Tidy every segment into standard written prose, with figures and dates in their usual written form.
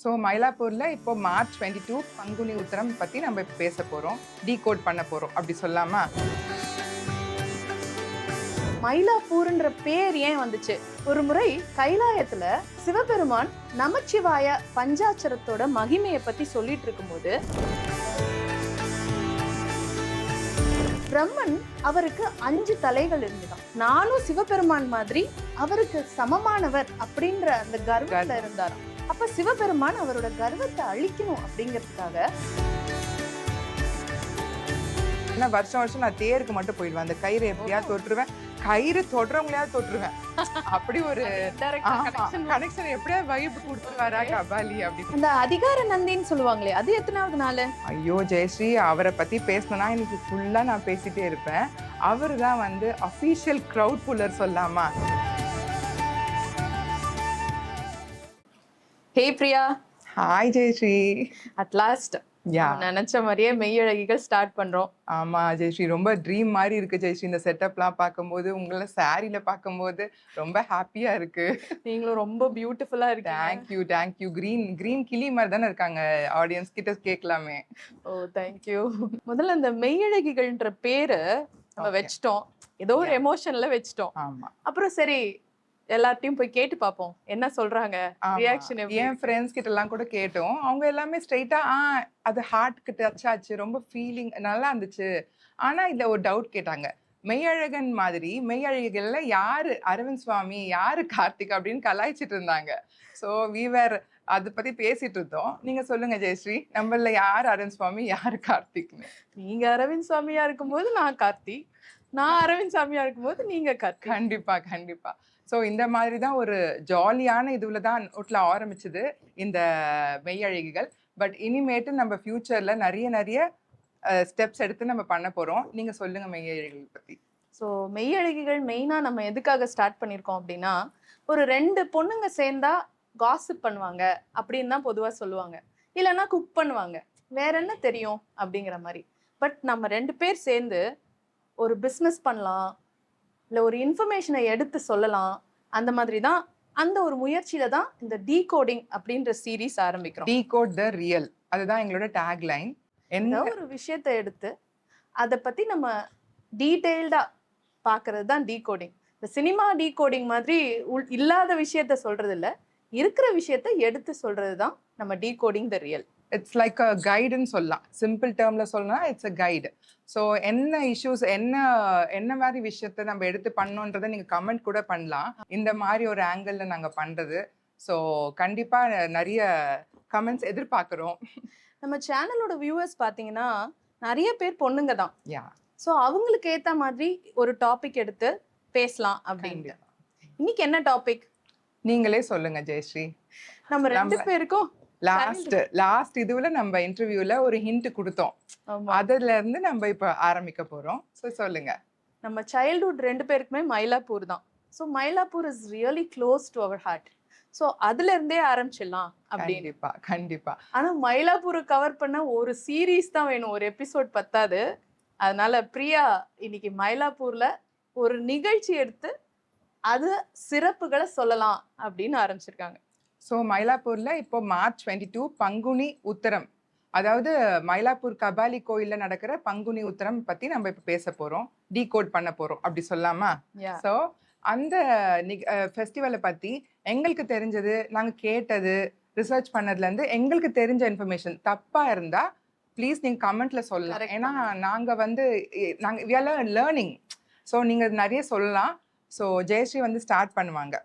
So மயிலாப்பூர்ல இப்போ March 22 Panguni Uthiram பத்தி நம்ம இப்போ பேச போறோம், டீகோட் பண்ண போறோம், அப்படி சொல்லாமா? மயிலாப்பூர்ன்ற பேர் ஏன் வந்துச்சு? ஒரு முறை கைலாயத்துல சிவபெருமான் நமச்சிவாய பஞ்சாட்சரத்தோட மகிமையை பத்தி சொல்லிட்டு இருக்கும்போது பிரம்மன் அவருக்கு 5 தலைகள் இருந்துதான். நானும் சிவபெருமான் மாதிரி அவருக்கு சமமானவர் அப்படின்ற அந்த கர்வத்துல இருந்தாராம். அப்ப சிவபெருமான் அவரோட கர்வத்தை அழிக்கணும் அப்படிங்கிறதுக்காக வருஷம் வருஷம் நான் தேருக்கு மட்டும் போயிடுவேன், அந்த கயிறு எப்படியாவது தொட்டுருவேன், கயிறு தொடுறவங்களையாவது தொட்டுருவேன். அப்படி ஒரு கனெக்ஷன் எப்படியாவது வைப்பு கொடுத்துருவாரா கபாலி அப்படி. அந்த அதிகார நந்தின்னு சொல்லுவாங்களே, அது எத்தனாவது நாள்? ஐயோ ஜெயஸ்ரீ, அவரை பத்தி பேசணும்னா இன்னைக்கு ஃபுல்லா நான் பேசிட்டே இருப்பேன். அவரு தான் வந்து அஃபீஷியல் க்ரௌட் புல்லர் சொல்லாமா? Hey Priya. Hi Jayashree. At last நினைச்ச மாதிரியே மெய்யழகிகள் ஸ்டார்ட் பண்றோம். ஆமா ஜெயஸ்ரீ, ரொம்ப ட்ரீம் மாதிரி இருக்கு ஜெயஸ்ரீ. இந்த செட்டப்லாம் பார்க்கும்போது, உங்களை சாரியில பார்க்கும்போது ரொம்ப ஹாப்பியா இருக்கு. நீங்களும் ரொம்ப பியூட்டிஃபுல்லா இருக்கீங்க. தேங்க்யூ. கிரீன் கிளி மாதிரி தானே இருக்காங்க, ஆடியன்ஸ் கிட்ட கேட்கலாமே. ஓ தேங்க்யூ. முதல்ல இந்த மெய்யழகிகள்ன்ற பேரு நம்ம வச்சிட்டோம், ஏதோ ஒரு எமோஷன்ல வச்சிட்டோம். ஆமா, அப்புறம் சரி எல்லார்ட்டையும் போய் கேட்டு பார்ப்போம் என்ன சொல்றாங்க, ரியாக்ஷன். என் ஃப்ரெண்ட்ஸ் கிட்ட எல்லாம் கூட கேட்டோம். அவங்க எல்லாமே ஸ்ட்ரைட்டா அது ஹார்ட்க்கு டச் ஆச்சு, ரொம்ப ஃபீலிங் நல்லா இருந்துச்சு. ஆனா இதுல ஒரு டவுட் கேட்டாங்க, மெய்யழகன் மாதிரி மெய்யழகிகள்ல யாரு அரவிந்த் சுவாமி, யாரு கார்த்திக் அப்படின்னு கலாய்ச்சிட்டு இருந்தாங்க. ஸோ வீவர் அதை பத்தி பேசிட்டு இருந்தோம். நீங்க சொல்லுங்க ஜெயஸ்ரீ, நம்மள யார் அரவிந்த் சுவாமி, யாரு கார்த்திக்னு? நீங்க அரவிந்த் சுவாமியா இருக்கும்போது நான் கார்த்திக், நான் அரவிந்த் சாமியா இருக்கும்போது நீங்க கார்த்திக். கண்டிப்பா. ஸோ இந்த மாதிரி தான் ஒரு ஜாலியான இதுல தான் நோட்ல ஆரம்பிச்சது இந்த மெய்யழகிகள். பட் இனிமேட்டு நம்ம ஃபியூச்சர்ல நிறைய ஸ்டெப்ஸ் எடுத்து நம்ம பண்ண போறோம். நீங்க சொல்லுங்க மெய்யழகிகள் பத்தி. ஸோ மெய்யழகிகள் மெயினா நம்ம எதுக்காக ஸ்டார்ட் பண்ணியிருக்கோம் அப்படின்னா, ஒரு 2 பொண்ணுங்க சேர்ந்தா காசிப் பண்ணுவாங்க அப்படின்னு தான் பொதுவா சொல்லுவாங்க, இல்லைன்னா குக் பண்ணுவாங்க, வேற என்ன தெரியும் அப்படிங்கிற மாதிரி. பட் நம்ம 2 பேர் சேர்ந்து ஒரு பிஸ்னஸ் பண்ணலாம், இல்லை ஒரு இன்ஃபர்மேஷனை எடுத்து சொல்லலாம். அந்த மாதிரி தான், அந்த ஒரு முயற்சியில தான் இந்த டீகோடிங் அப்படின்ற சீரீஸ் ஆரம்பிக்கிறோம். டீகோட் த ரியல், அதுதான் எங்களோட டேக்லைன். என்ன ஒரு விஷயத்தை எடுத்து அதை பத்தி நம்ம டீடைல்டா பார்க்கறது தான் டீகோடிங். இந்த சினிமா டீகோடிங் மாதிரி இல்லாத விஷயத்த சொல்றது இல்லை, இருக்கிற விஷயத்த எடுத்து சொல்றது தான் நம்ம decoding the real. It's like a கைடுன்னு சொல்லலாம். சிம்பிள் டேர்ம்ல சொல்லணும்னா இட்ஸ் அ கைடு. ஸோ என்ன இஷ்யூஸ், என்ன மாதிரி விஷயத்த நம்ம எடுத்து பண்ணோன்றதை நீங்க கமெண்ட் கூட பண்ணலாம். இந்த மாதிரி ஒரு ஆங்கிள் நாங்க பண்றது. ஸோ கண்டிப்பா நிறைய கமெண்ட்ஸ் எதிர்பார்க்கிறோம். நம்ம சேனலோட வியூவர்ஸ் பார்த்தீங்கன்னா நிறைய பேர் பொண்ணுங்க தான். ஸோ அவங்களுக்கு ஏத்த மாதிரி ஒரு டாபிக் எடுத்து பேசலாம் அப்படின்னு. இன்னைக்கு என்ன டாபிக் நீங்களே சொல்லுங்க ஜெயஸ்ரீ. நம்ம 2 பேருக்கும் லாஸ்ட் இதுல நம்ம இன்டர்வியூல ஒரு ஹிண்ட் கொடுத்தோம், அதுல இருந்து நம்ம இப்ப ஆரம்பிக்க போறோம். சோ சொல்லுங்க. நம்ம சைல்ட்ஹுட் 2 பேருக்குமே மயிலாப்பூர் தான். So Mylapore is really close to our heart. So அதுல இருந்தே ஆரம்பிச்சிடலாம் அப்படின்னு. கண்டிப்பா. ஆனா மயிலாப்பூரை கவர் பண்ண ஒரு சீரீஸ் தான் வேணும், ஒரு எபிசோட் பத்தாது. அதனால பிரியா இன்னைக்கு மயிலாப்பூர்ல ஒரு நிகழ்ச்சி எடுத்து அது சிறப்புகளை சொல்லலாம் அப்படின்னு ஆரம்பிச்சிருக்காங்க. ஸோ மயிலாப்பூர்ல இப்போ மார்ச் 22 பங்குனி உத்திரம், அதாவது மயிலாப்பூர் கபாலி கோயில்ல நடக்கிற பங்குனி உத்திரம் பத்தி நம்ம இப்ப பேச போறோம், டீகோட் பண்ண போறோம், அப்படி சொல்லாமா? ஸோ அந்த ஃபெஸ்டிவலை பத்தி எங்களுக்கு தெரிஞ்சது, நாங்க கேட்டது, ரிசர்ச் பண்ணதுல இருந்து எங்களுக்கு தெரிஞ்ச இன்ஃபர்மேஷன் தப்பா இருந்தா ப்ளீஸ் நீங்க கமெண்ட்ல சொல்லலாம். ஏன்னா நாங்க வந்து we are learning. ஸோ நீங்க நிறைய சொல்லலாம். ஸோ ஜெயஸ்ரீ வந்து ஸ்டார்ட் பண்ணுவாங்க.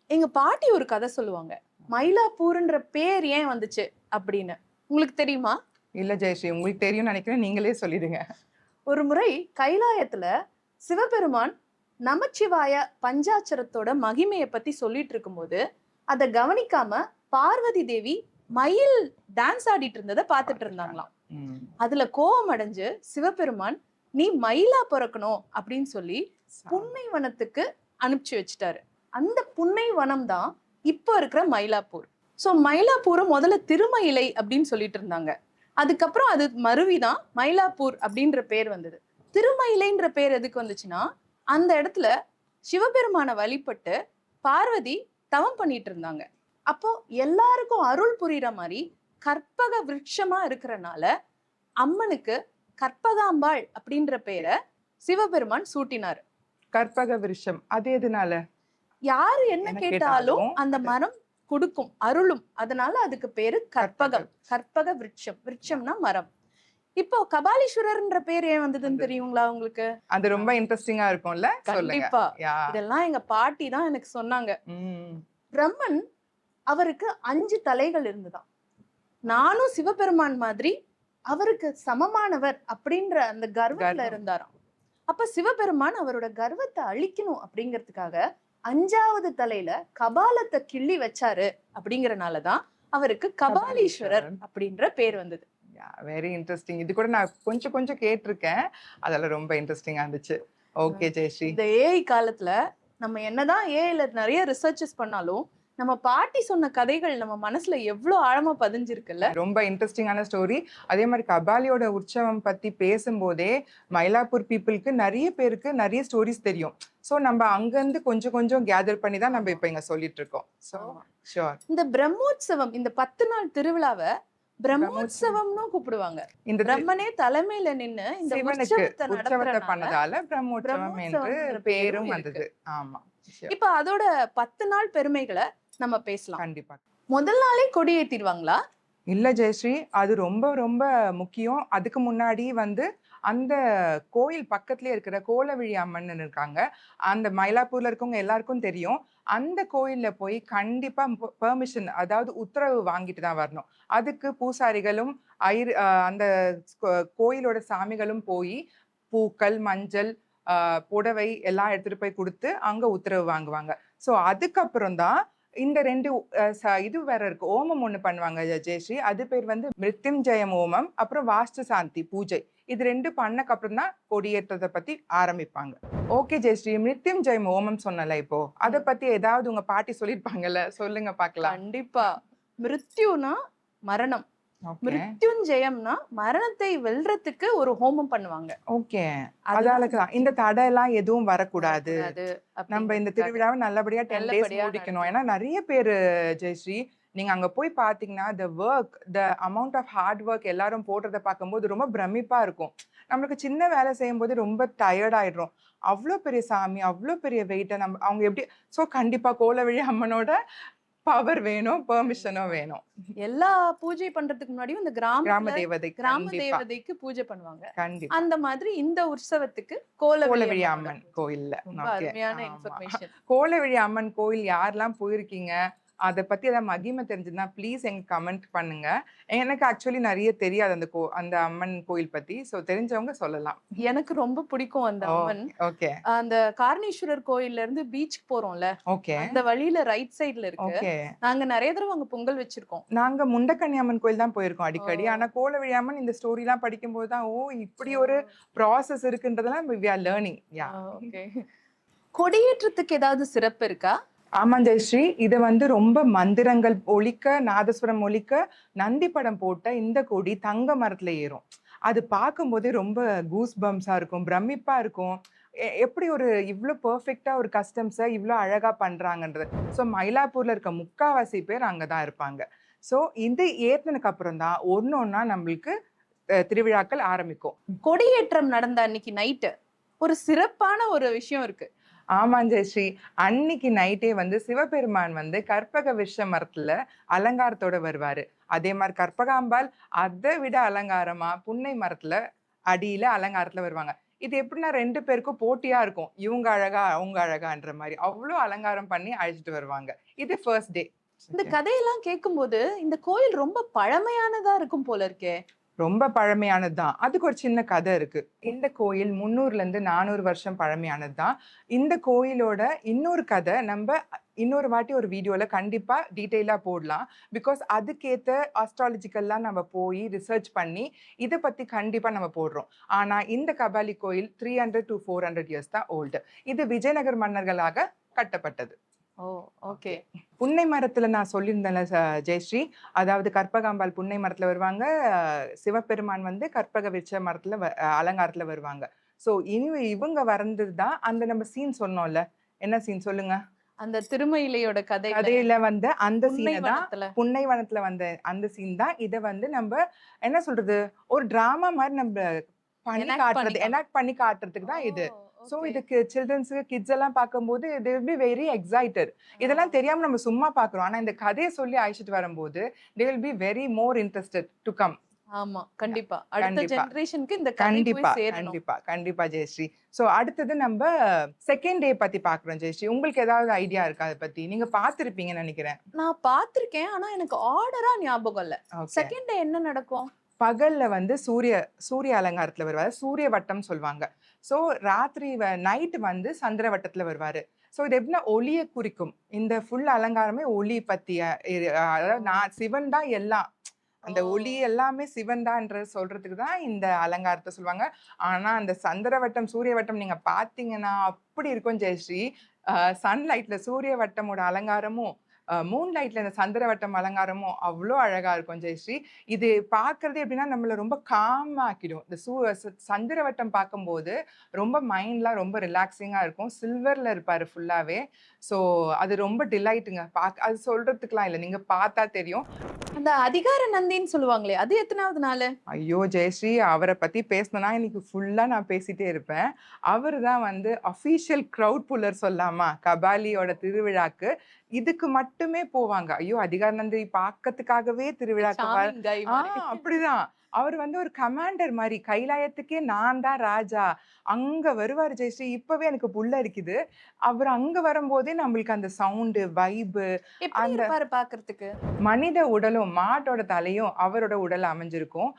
எங்க பாட்டி ஒரு கதை சொல்லுவாங்க, மயிலாப்பூர்ன்ற பேர் ஏன் வந்துச்சு அப்படின்னு. உங்களுக்கு தெரியுமா? இல்ல ஜெயஸ்ரீ, உங்களுக்கு தெரியும் நினைக்கிறேன், நீங்களே சொல்லிடுங்க. ஒரு முறை கைலாயத்துல சிவபெருமான் நமச்சிவாய பஞ்சாட்சரத்தோட மகிமையை பத்தி சொல்லிட்டு இருக்கும்போது அதை கவனிக்காம பார்வதி தேவி மயில் டான்ஸ் ஆடிட்டு இருந்ததை பார்த்துட்டு இருந்தாங்களாம். அதுல கோபம் அடைஞ்சு சிவபெருமான் நீ மயிலா பிறக்கணும் அப்படின்னு சொல்லி புன்னை வனத்துக்கு அனுப்பிச்சு வச்சுட்டாரு. அந்த புன்னை வனம் தான் இப்போ இருக்கிற மயிலாப்பூர். ஸோ மயிலாப்பூரை முதல்ல திருமயிலை அப்படின்னு சொல்லிட்டு இருந்தாங்க. அதுக்கப்புறம் அது மருவிதான் மயிலாப்பூர் அப்படின்ற பேர் வந்தது. திருமயிலைன்ற பேர் எதுக்கு வந்துச்சுன்னா, அந்த இடத்துல சிவபெருமான வழிபட்டு பார்வதி தவம் பண்ணிட்டு இருந்தாங்க. அப்போ எல்லாருக்கும் அருள் புரியுற மாதிரி கற்பக விருட்சமா இருக்கிறனால அம்மனுக்கு கற்பகாம்பாள் அப்படின்ற பேரை சிவபெருமான் சூட்டினார். கற்பக விருஷம் அது எதனால? யாரு என்ன என்ன கேட்டாலும் கேட்டாலும் அந்த அது மரம் கொடுக்கும், அருளும். அதனால அதுக்கு பேரு கற்பகம். கற்பகம். கற்பக விருட்சம், விருட்சம்னா மரம். இப்போ கபாலீஸ்வரர்ன்ற பேர் ஏன் வந்ததுன்னு வந்தது. தெரியுங்களா உங்களுக்கு? அது ரொம்ப இன்ட்ரெஸ்டிங்கா இருக்கும்ல, சொல்லுங்க. கண்டிப்பா. யா. இதெல்லாம் எங்க பாட்டி தான் எனக்கு சொன்னாங்க. ம். பிரம்மன் அவருக்கு 5 தலைகள் இருந்துதான். நானும் சிவபெருமான் மாதிரி அவருக்கு சமமானவர் அப்படின்ற அந்த கர்வத்துல கர்வம். இருந்தாராம். அப்ப சிவபெருமான் அவரோட கர்வத்தை அழிக்கணும் அப்படிங்கிறதுக்காக 5வது தலையில கபாலத்தை கிள்ளி வச்சாரு. அப்படிங்கறனாலதான் அவருக்கு கபாலீஸ்வரர் அப்படின்ற பேர் வந்தது. Very interesting. இது கூட நான் கொஞ்சம் கொஞ்சம் கேட்டிருக்கேன். அதெல்லாம் ரொம்ப இன்ட்ரெஸ்டிங்கா இருந்துச்சு. ஓகே ஜெயஸ்ரீ. இந்த ஏஐ காலத்துல நம்ம என்னதான் ஏஐல நிறைய ரிசர்ச்சஸ் பண்ணாலும் நம்ம பாட்டி சொன்ன கதைகள் நம்ம மனசுல எவ்வளவு ஆழமா பதிஞ்சிருக்குல்ல. ரொம்ப இன்ட்ரெஸ்டிங்கான ஸ்டோரி. அதே மாதிரி கபாலியோட உற்சவம் பத்தி பேசும்போதே மயிலாப்பூர் பீப்புளுக்கு நிறைய பேருக்கு நிறைய ஸ்டோரிஸ் தெரியும். ஸோ நம்ம அங்கிருந்து கொஞ்சம் கொஞ்சம் கேதர் பண்ணி தான் நம்ம இப்போ இங்க சொல்லிட்டு இருக்கோம். So sure. இந்த பிரம்மோற்சவம், இந்த 10 நாள் திருவிழாவை பிரம்மோற்சவம்னு கூப்பிடுவாங்க. இந்த பிரம்மனே தலைமையில நின்னு இந்த சிவனுக்கு உற்சவத்தை உற்சவத்தை நடத்துறதுனால பண்ணதால பிரம்மோற்சவம் என்று பிரம்மோற்சவம்ன்ற பேரும் பேரும் வந்தது. ஆமா, sure. இப்ப அதோட 10 நாள் பெருமைகளை நம்ம பேசலாம். கண்டிப்பா. முதல் நாளே கொடி ஏத்திடுவாங்களா? இல்ல ஜெயஸ்ரீ, அது ரொம்ப ரொம்ப முக்கியம். அதுக்கு முன்னாடி அந்த கோயில் பக்கத்துலயே இருக்கிற கோலவிழி அம்மன் இருக்காங்க. அந்த மயிலாப்பூர்ல இருக்கவங்க எல்லாருக்கும் தெரியும். அந்த கோயில்ல போய் கண்டிப்பா பெர்மிஷன், அதாவது உத்தரவு வாங்கிட்டு தான் வரணும். அதுக்கு பூசாரிகளும் அந்த கோயிலோட சாமிகளும் போய் பூக்கள், மஞ்சள், புடவை எல்லாம் எடுத்துட்டு போய் கொடுத்து அங்க உத்தரவு வாங்குவாங்க. ஸோ அதுக்கப்புறம் தான் இந்த 2 இது வேற இருக்கு. ஓமம் ஒண்ணு பண்ணுவாங்க ஜெயஸ்ரீ. அது பேர் மிருத்யுஞ்சயம் ஓமம், அப்புறம் வாஸ்து சாந்தி பூஜை. இது 2 பண்ணக்கு அப்புறம் தான் கொடியேற்றத்தை பத்தி ஆரம்பிப்பாங்க. ஓகே ஜெயஸ்ரீ, மிருத்யுஞ்சயம் ஓமம் சொன்னல, இப்போ அத பத்தி ஏதாவது உங்க பாட்டி சொல்லிருப்பாங்கல்ல, சொல்லுங்க பாக்கலாம். கண்டிப்பா. மிருத்யுனா மரணம், மிருத்யுஞ்சயம்னா மரணத்தை வெல்றதுக்கு ஒரு ஹோமம் பண்ணுவாங்க. ஓகே, அதாலதான் இந்த தடை எல்லாம் எதுவும் வரக்கூடாது, நம்ம இந்த திருவிழாவை நல்லபடியா 10 days முடிக்கணும். ஏன்னா நிறைய பேரு ஜெயஸ்ரீ, நீங்க அங்க போய் பாத்தீங்கன்னா the amount of hard work எல்லாரும் போடுறத பார்க்கும்போது ரொம்ப பிரமிப்பா இருக்கும். நம்மளுக்கு சின்ன வேலை செய்யும் போது ரொம்ப டயர்ட் ஆயிடுறோம். அவ்வளோ பெரிய சாமி, அவ்வளோ பெரிய வெயிட்டை அவங்க எப்படி. ஸோ கண்டிப்பா கோலவிழி அம்மனோட பவர் வேணும், பெர்மிஷனும் வேணும். எல்லா பூஜை பண்றதுக்கு முன்னாடியும் இந்த கிராம தேவதைக்கு பூஜை பண்ணுவாங்க. கண்டிப்பா. அந்த மாதிரி இந்த உற்சவத்துக்கு கோலவிழி அம்மன் கோயில்ல. அருமையான இன்ஃபர்மேஷன். கோலவிழி அம்மன் கோயில் யாரெல்லாம் போயிருக்கீங்க, அதை பத்தி ஏதாவது மகிமை தெரிஞ்சதுன்னா ப்ளீஸ் எங்க கமெண்ட் பண்ணுங்க. எனக்கு ஆக்சுவலி நிறைய தெரியாது அந்த அம்மன் கோயில் பத்தி. சோ தெரிஞ்சவங்க சொல்லலாம். எனக்கு ரொம்ப பிடிக்கும் அந்த அம்மன். ஓகே. அந்த காரணீஸ்வரர் கோயில்ல இருந்து பீச்சுக்கு போறோம்ல, ஓகே, அந்த வழியில ரைட் சைடுல இருக்கு. ஓகே. நாங்க நிறைய தடவை அங்க பொங்கல் வச்சிருக்கோம். நாங்க முண்டக்கண்ணி அம்மன் கோயில் தான் போயிருக்கோம் அடிக்கடி. ஆனா கோலவிழி அம்மன் இந்த ஸ்டோரி எல்லாம் படிக்கும் போதுதான் இப்படி ஒரு ப்ராசஸ் இருக்குன்றதெல்லாம் we are learning. கொடியேற்றத்துக்கு ஏதாவது சிறப்பு இருக்கா? ஆமா ஜெயஸ்ரீ, இது ரொம்ப மந்திரங்கள் ஒலிக்க, நாதஸ்வரம் ஒலிக்க, நந்தி படம் போட்ட இந்த கொடி தங்க மரத்துல ஏறும். அது பார்க்கும்போதே ரொம்ப கூஸ் பம்ஸா இருக்கும், பிரமிப்பா இருக்கும். எப்படி இவ்வளோ பெர்ஃபெக்டா ஒரு கஸ்டம்ஸை இவ்வளோ அழகா பண்றாங்கன்றது. ஸோ மயிலாப்பூர்ல இருக்க முக்காவாசி பேர் அங்கதான் இருப்பாங்க. ஸோ இது ஏற்றினதுக்கு அப்புறம் தான் ஒன்னொன்னா நம்மளுக்கு திருவிழாக்கள் ஆரம்பிக்கும். கொடியேற்றம் நடந்த அன்னைக்கு நைட்டு ஒரு சிறப்பான ஒரு விஷயம் இருக்கு. ஆமா ஜெயஸ்ரீ, அன்னைக்கு நைட்டே சிவபெருமான் கற்பக விருஷ மரத்துல அலங்காரத்தோட வருவாரு. அதே மாதிரி கற்பகாம்பாள் அதை விட அலங்காரமா புன்னை மரத்துல அடியில அலங்காரத்துல வருவாங்க. இது எப்படின்னா 2 பேருக்கும் போட்டியா இருக்கும், இவங்க அழகா அவங்க அழகான்ற மாதிரி அவ்வளோ அலங்காரம் பண்ணி அழைச்சிட்டு வருவாங்க. இது ஃபர்ஸ்ட் டே. இந்த கதையெல்லாம் கேட்கும்போது இந்த கோயில் ரொம்ப பழமையானதா இருக்கும் போல இருக்கே. ரொம்ப பழமையானது தான். அதுக்கு ஒரு சின்ன கதை இருக்கு. இந்த கோயில் 300ல இருந்து 400 வருஷம் பழமையானது தான். இந்த கோயிலோட இன்னொரு கதை நம்ம இன்னொரு வாட்டி ஒரு வீடியோல கண்டிப்பா டீட்டெயிலா போடலாம். பிகாஸ் அதுக்கேற்ற ஆஸ்ட்ராலஜிக்கல்லாம் நம்ம போய் ரிசர்ச் பண்ணி இதை பத்தி கண்டிப்பா நம்ம போடுறோம். ஆனா இந்த கபாலி கோயில் 300 to 400 இயர்ஸ் தான் ஓல்டு. இது விஜயநகர் மன்னர்களாக கட்டப்பட்டது. ஓகே. புன்னை மரத்துல நான் சொல்லியிருந்தேன்ல ஜெயஸ்ரீ, அதாவது கற்பகாம்பாள் புன்னை மரத்துல வருவாங்க, சிவபெருமான் கற்பக விருட்ச மரத்துல அலங்காரத்துல வருவாங்க. சோ இவங்க வந்ததுதான் அந்த நம்ம சீன் சொன்னோம்ல, என்ன சீன் சொல்லுங்க? அந்த திருமயிலையோட கதையில வந்த அந்த சீனை தான், புன்னைவனத்துல. புன்னைவனத்துல வந்த அந்த சீன் தான். இத வந்து நம்ம என்ன சொல்றது, ஒரு டிராமா மாதிரி நம்ம பண்ணி Enact காட்டுறது, பண்ணிட்டாங்க. எனாக்ட் பண்ணி காட்டுறதுக்கு தான் இது. ஓ, சோ okay. இதுக்கு சில்ட்ரன்ஸுக்கு கிட்ஸ் எல்லாம் பார்க்கும்போது they will be very excited. இதெல்லாம் தெரியாம நம்ம சும்மா பார்க்குறோம். ஆனா இந்த கதையை சொல்லி அழைச்சிட்டு வரும்போது they will be very more interested to come. ஆமா, கண்டிப்பா. அடுத்த கண்டிப்பா. ஜெனரேஷனுக்கு இந்த கதை கண்டிப்பா, போய் சேரணும். கண்டிப்பா, கண்டிப்பா ஜெயஸ்ரீ. சோ அடுத்தது நம்ம செகண்ட் டே பத்தி பார்க்குறோம் ஜெயஸ்ரீ. உங்களுக்கு ஏதாவது ஐடியா இருக்கா அத பத்தி? நீங்க பார்த்திருப்பீங்கன்னு நினைக்கிறேன். நான் பார்த்திருக்கேன். ஆனா எனக்கு ஆர்டரா ஞாபகம் இல்ல. ஓகே. செகண்ட் டே என்ன நடக்கும்? பகல்ல வந்து சூரிய அலங்காரத்துல வருவாரு. சூரிய வட்டம் சொல்வாங்க. சோ ராத்திரி நைட் வந்து சந்திர வட்டத்துல வருவாரு. சோ இது எப்படின்னா ஒளிய குறிக்கும். இந்த ஃபுல் அலங்காரமே ஒளி பத்திய அதாவது நான் சிவன் தான் எல்லாம். அந்த ஒளி எல்லாமே சிவன் தான்ன்றது சொல்றதுக்கு தான் இந்த அலங்காரத்தை சொல்லுவாங்க. ஆனா அந்த சந்திர வட்டம், சூரிய வட்டம் நீங்க பார்த்தீங்கன்னா அப்படி இருக்கும் ஜெயஸ்ரீ. சன்லைட்ல சூரிய வட்டமோட அலங்காரமும் மூன் லைட்ல இந்த சந்திரவட்டம் அலங்காரமும் அவ்வளோ அழகா இருக்கும் ஜெயஸ்ரீ. இது பார்க்கறது எப்படின்னா நம்மள ரொம்ப காம் ஆக்கிடும். இந்த சந்திரவட்டம் பார்க்கும்போது ரொம்ப மைண்ட்லாம் ரொம்ப ரிலாக்ஸிங்கா இருக்கும். சில்வர்ல இருப்பாரு ஃபுல்லாவே. ஸோ அது ரொம்ப டிலைட்டுங்க. அது சொல்றதுக்குலாம் இல்லை, நீங்க பார்த்தா தெரியும். அந்த அதிகார நந்தின்னு சொல்லுவாங்களே, அது எத்தனாவது நாள்? ஐயோ ஜெயஸ்ரீ, அவரை பத்தி பேசணும்னா இன்னைக்கு ஃபுல்லா நான் பேசிட்டே இருப்பேன். அவர் தான் வந்து அஃபீஷியல் க்ரௌட் புல்லர் சொல்லாமா கபாலியோட திருவிழாக்கு. இதுக்கு மட்டுமே போவாங்க. ஐயோ அதிகார நந்தி பார்க்கறதுக்காகவே திருவிழாக்கு Charming guy மாதிரி. அப்படிதான். அவர் வந்து ஒரு கமாண்டர் மாதிரி, கைலாயத்துக்கே நான் தான் ராஜா. அங்க வருவாரு ஜெயஸ்ரீ. இப்பவே எனக்கு புல்ல இருக்குது. அவர் அங்க வரும்போதே நம்மளுக்கு அந்த சவுண்டு வைபு, எப்படி அந்த இருப்பாரு பார்க்கிறதுக்கு? மனித உடலும் மாட்டோட தலையும் அவரோட உடல் அமைஞ்சிருக்கும்.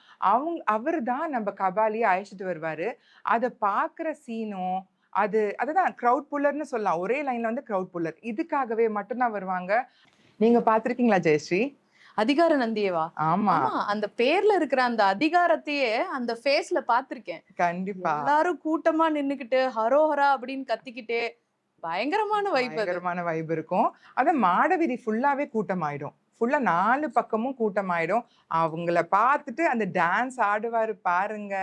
அவர் தான் நம்ம கபாலியை அழைச்சிட்டு வருவாரு. அதை பார்க்குற சீனும் அதுதான் க்ரௌட் புல்லர்னு சொல்லலாம். ஒரே லைன்ல வந்து க்ரௌட் புல்லர். இதுக்காகவே மட்டும்தான் வருவாங்க. நீங்க பார்த்திருக்கீங்களா ஜெயஸ்ரீ? அதிகார நந்தியவா? ஆமா, ஆமா, அந்த பேர்ல இருக்கிற அந்த அதிகாரத்தையே அந்த ஃபேஸ்ல பார்த்திருக்கேன். கண்டிப்பா. எல்லாரும் கூட்டமா நின்னுக்கிட்டு ஹரோஹரா அப்படின்னு கத்திக்கிட்டே பயங்கரமான வைப் அது. பயங்கரமான வைப் இருக்கும். மாட வீதி ஃபுல்லாவே கூட்டமாயிடும். ஃபுல்லா 4 பக்கமும் கூட்டமாயிடும். அவங்கள பார்த்துட்டு அந்த டான்ஸ் ஆடுவாரு பாருங்க.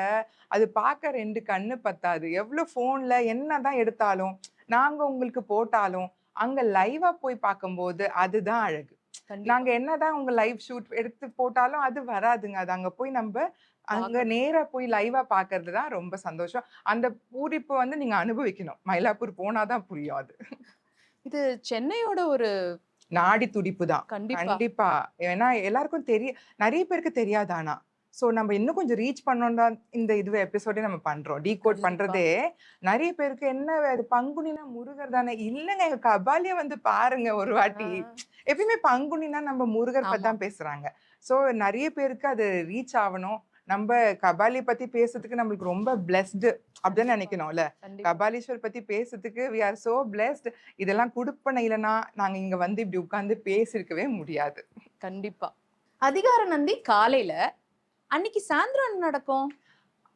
அது பார்க்க 2 கண்ணு பத்தாது. எவ்வளவு ஃபோன்ல என்னதான் எடுத்தாலும், நாங்க உங்களுக்கு போட்டாலும், அங்க லைவா போய் பார்க்கும்போது அதுதான் அழகு. கண்டிப்பா. நாங்க என்னதான் உங்க லைவ் ஷூட் எடுத்து போட்டாலும் அது வராதுங்க. அது அங்க போய் அங்க நேரா போய் லைவா பார்க்கிறது தான் ரொம்ப சந்தோஷம். அந்த பூரிப்பு வந்து நீங்க அனுபவிக்கணும். மயிலாப்பூர் போனாதான் புரியும் அது. இது சென்னையோட ஒரு நாடி துடிப்பு தான். கண்டிப்பா. கண்டிப்பா. ஏன்னா எல்லாருக்கும் நிறைய பேருக்கு தெரியாது ஆனா. சோ நம்ம இன்னும் கொஞ்சம் ரீச் பண்ணணும் தான் இந்த எபிசோடே நம்ம பண்றோம். டீகோட் கண்டிப்பா. பண்றதே நிறைய பேருக்கு என்ன அது பங்குனினா முருகர் தானே. இல்லங்க, எங்க கபாலிய வந்து பாருங்க ஒரு வாட்டி. எப்பயுமே பங்குனினா நம்ம முருகர் பத்தி ஆமா. தான் பேசுறாங்க. சோ நிறைய பேருக்கு அது ரீச் ஆகணும். நம்ம கபாலி பத்தி பேசுறதுக்கு நம்மளுக்கு ரொம்ப பிளெஸ்டு அப்படின்னு நினைக்கணும்ல. கண்டிப்பா. கபாலீஸ்வர் பத்தி பேசுறதுக்கு we are so blessed. இதெல்லாம் குடுப்பன இல்லைன்னா நாங்க இங்க வந்து இப்படி உட்கார்ந்து பேசிருக்கவே முடியாது. கண்டிப்பா. அதிகார நந்தி காலையில, அன்னைக்கு சாயந்தரம் என்ன நடக்கும்?